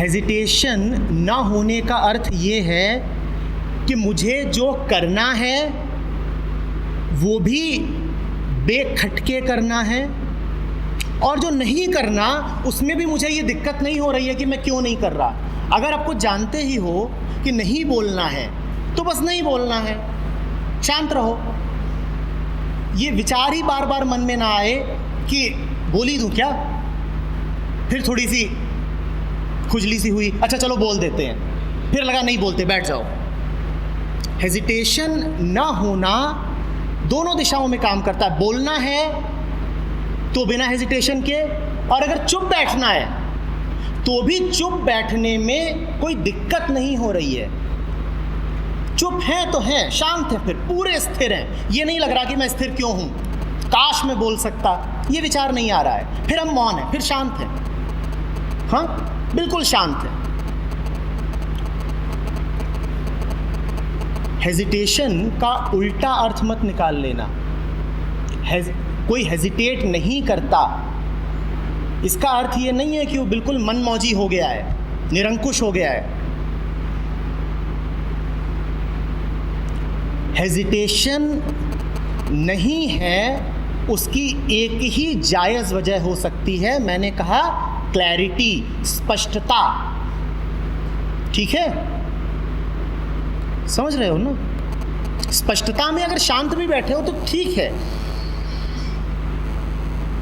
Hesitation ना होने का अर्थ ये है कि मुझे जो करना है वो भी बेखटके करना है, और जो नहीं करना उसमें भी मुझे ये दिक्कत नहीं हो रही है कि मैं क्यों नहीं कर रहा। अगर आपको जानते ही हो कि नहीं बोलना है तो बस नहीं बोलना है, शांत रहो। ये विचार ही बार बार मन में ना आए कि बोल ही दूँ क्या, फिर थोड़ी सी खुजली सी हुई, अच्छा चलो बोल देते हैं, फिर लगा नहीं बोलते, बैठ जाओ। हेजिटेशन ना होना दोनों दिशाओं में काम करता है। बोलना है तो बिना हेजिटेशन के, और अगर चुप बैठना है तो भी चुप बैठने में कोई दिक्कत नहीं हो रही है। चुप हैं तो हैं, शांत हैं, फिर पूरे स्थिर हैं। ये नहीं लग रहा कि मैं स्थिर क्यों हूं, काश मैं बोल सकता, ये विचार नहीं आ रहा है। फिर हम मौन हैं, फिर शांत हैं, हाँ बिल्कुल शांत हैं। हेजिटेशन का उल्टा अर्थ मत निकाल लेना। कोई हेजिटेट नहीं करता, इसका अर्थ ये नहीं है कि वो बिल्कुल मनमौजी हो गया है, निरंकुश हो गया है। हेजिटेशन नहीं है, उसकी एक ही जायज़ वजह हो सकती है, मैंने कहा क्लैरिटी, स्पष्टता। ठीक है, समझ रहे हो ना? स्पष्टता में अगर शांत भी बैठे हो तो ठीक है।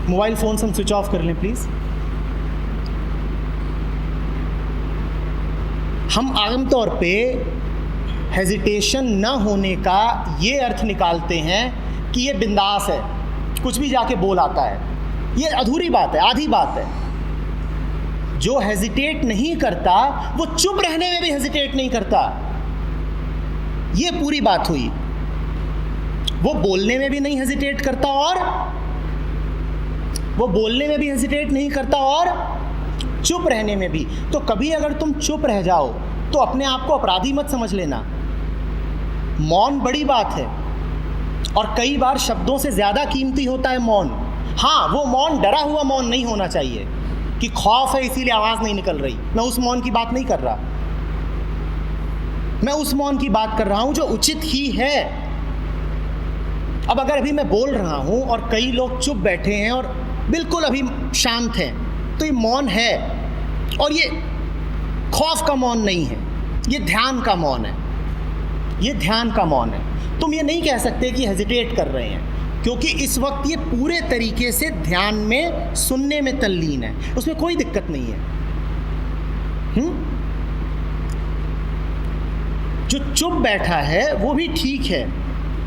मोबाइल फोन हम स्विच ऑफ कर लें प्लीज। हम आमतौर पे हेजिटेशन न होने का ये अर्थ निकालते हैं कि ये बिंदास है, कुछ भी जाके बोल आता है। ये अधूरी बात है, आधी बात है। जो हेजिटेट नहीं करता वो चुप रहने में भी हेजिटेट नहीं करता, ये पूरी बात हुई। वो बोलने में भी नहीं हेजिटेट करता, और वो बोलने में भी हेजिटेट नहीं करता, और चुप रहने में भी। तो कभी अगर तुम चुप रह जाओ तो अपने आप को अपराधी मत समझ लेना। मौन बड़ी बात है, और कई बार शब्दों से ज़्यादा कीमती होता है मौन। हाँ, वो मौन डरा हुआ मौन नहीं होना चाहिए कि खौफ है इसीलिए आवाज़ नहीं निकल रही। मैं उस मौन की बात नहीं कर रहा, मैं उस मौन की बात कर रहा हूँ जो उचित ही है। अब अगर अभी मैं बोल रहा हूँ और कई लोग चुप बैठे हैं और बिल्कुल अभी शांत हैं, तो ये मौन है, और ये खौफ का मौन नहीं है, ये ध्यान का मौन है। ये ध्यान का मौन है। तुम ये नहीं कह सकते कि हेजिटेट कर रहे हैं, क्योंकि इस वक्त ये पूरे तरीके से ध्यान में, सुनने में तल्लीन है, उसमें कोई दिक्कत नहीं है। जो चुप बैठा है वो भी ठीक है,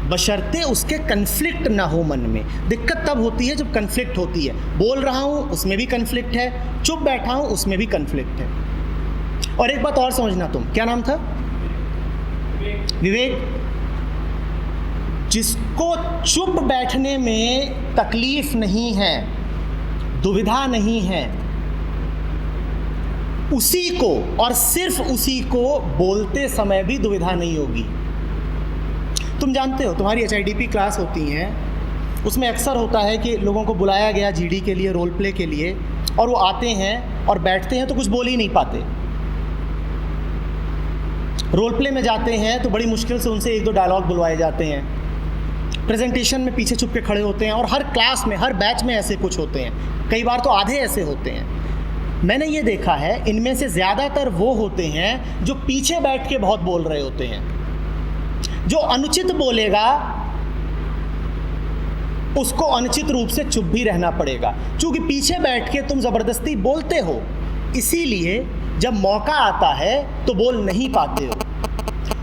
बशर्ते उसके कन्फ्लिक्ट ना हो मन में। दिक्कत तब होती है जब कन्फ्लिक्ट होती है। बोल रहा हूँ उसमें भी कन्फ्लिक्ट है, चुप बैठा हूँ उसमें भी कन्फ्लिक्ट है। और एक बात और समझना, तुम क्या नाम था? विवेक। जिसको चुप बैठने में तकलीफ नहीं है, दुविधा नहीं है, उसी को और सिर्फ उसी को बोलते समय भी दुविधा नहीं होगी। तुम जानते हो, तुम्हारी HIDP क्लास होती हैं, उसमें अक्सर होता है कि लोगों को बुलाया गया GD के लिए, रोल प्ले के लिए, और वो आते हैं और बैठते हैं तो कुछ बोल ही नहीं पाते। रोल प्ले में जाते हैं तो बड़ी मुश्किल से उनसे 1-2 डायलॉग बुलवाए जाते हैं। प्रेजेंटेशन में पीछे छुप के खड़े होते हैं, और हर क्लास में, हर बैच में ऐसे कुछ होते हैं। कई बार तो आधे ऐसे होते हैं। मैंने ये देखा है, इनमें से ज़्यादातर वो होते हैं जो पीछे बैठ के बहुत बोल रहे होते हैं। जो अनुचित बोलेगा उसको अनुचित रूप से चुप भी रहना पड़ेगा, क्योंकि पीछे बैठ के तुम ज़बरदस्ती बोलते हो, इसीलिए जब मौका आता है तो बोल नहीं पाते हो।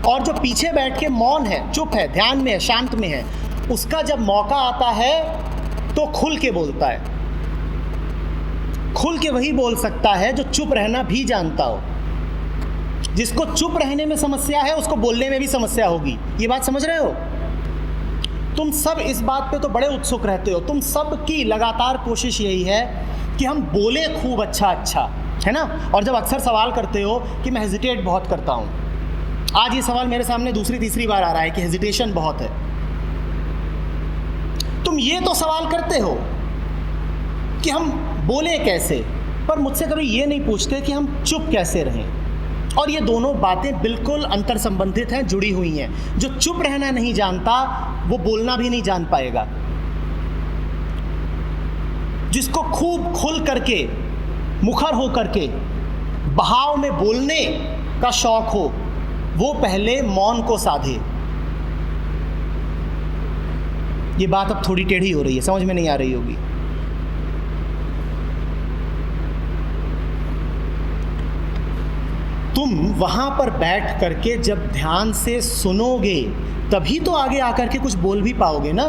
और जो पीछे बैठ के मौन है, चुप है, ध्यान में है, शांत में है, उसका जब मौका आता है तो खुल के बोलता है। खुल के वही बोल सकता है जो चुप रहना भी जानता हो। जिसको चुप रहने में समस्या है उसको बोलने में भी समस्या होगी। ये बात समझ रहे हो? तुम सब इस बात पे तो बड़े उत्सुक रहते हो। तुम सब की लगातार कोशिश यही है कि हम बोले खूब अच्छा, है ना? और जब अक्सर सवाल करते हो कि मैं हेजिटेट बहुत करता हूँ, आज ये सवाल मेरे सामने दूसरी तीसरी बार आ रहा है कि हेजिटेशन बहुत है। तुम ये तो सवाल करते हो कि हम बोले कैसे, पर मुझसे कभी ये नहीं पूछते कि हम चुप कैसे रहें। और ये दोनों बातें बिल्कुल अंतर संबंधित हैं, जुड़ी हुई हैं। जो चुप रहना नहीं जानता वो बोलना भी नहीं जान पाएगा। जिसको खूब खुल करके, मुखर हो करके, बहाव में बोलने का शौक हो, वो पहले मौन को साधे। ये बात अब थोड़ी टेढ़ी हो रही है, समझ में नहीं आ रही होगी। तुम वहां पर बैठ करके जब ध्यान से सुनोगे तभी तो आगे आकर के कुछ बोल भी पाओगे ना।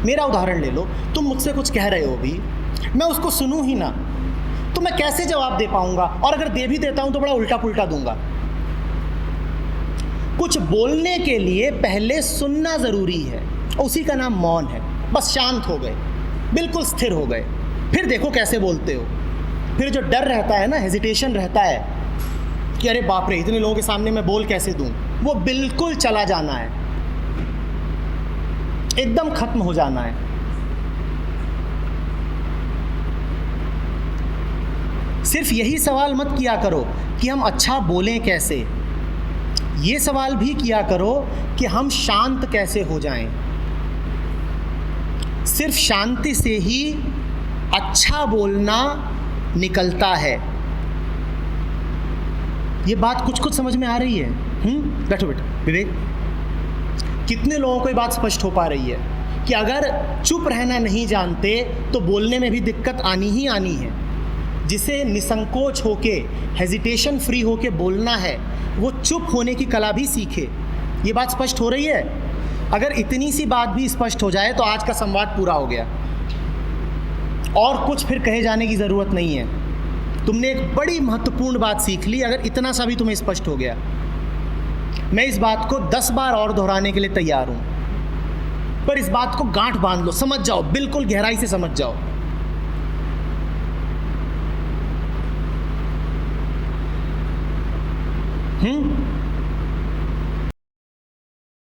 मेरा उदाहरण ले लो, तुम मुझसे कुछ कह रहे हो भी, मैं उसको सुनूं ही ना तो मैं कैसे जवाब दे पाऊंगा? और अगर दे भी देता हूं तो बड़ा उल्टा पुल्टा दूंगा। कुछ बोलने के लिए पहले सुनना ज़रूरी है, उसी का नाम मौन है। बस शांत हो गए, बिल्कुल स्थिर हो गए, फिर देखो कैसे बोलते हो। फिर जो डर रहता है ना, हेजिटेशन रहता है कि अरे बाप रे इतने लोगों के सामने मैं बोल कैसे दूं, वो बिल्कुल चला जाना है, एकदम खत्म हो जाना है। सिर्फ यही सवाल मत किया करो कि हम अच्छा बोलें कैसे, ये सवाल भी किया करो कि हम शांत कैसे हो जाएं। सिर्फ शांति से ही अच्छा बोलना निकलता है। ये बात कुछ कुछ समझ में आ रही है? बैठो बेटा विवेक। कितने लोगों को ये बात स्पष्ट हो पा रही है कि अगर चुप रहना नहीं जानते तो बोलने में भी दिक्कत आनी ही आनी है। जिसे निसंकोच होके, हेजिटेशन फ्री होके बोलना है, वो चुप होने की कला भी सीखे। ये बात स्पष्ट हो रही है? अगर इतनी सी बात भी स्पष्ट हो जाए तो आज का संवाद पूरा हो गया, और कुछ फिर कहे जाने की ज़रूरत नहीं है। तुमने एक बड़ी महत्वपूर्ण बात सीख ली। अगर इतना सा भी तुम्हें स्पष्ट हो गया, मैं इस बात को 10 बार और दोहराने के लिए तैयार हूँ, पर इस बात को गांठ बांध लो, समझ जाओ, बिल्कुल गहराई से समझ जाओ।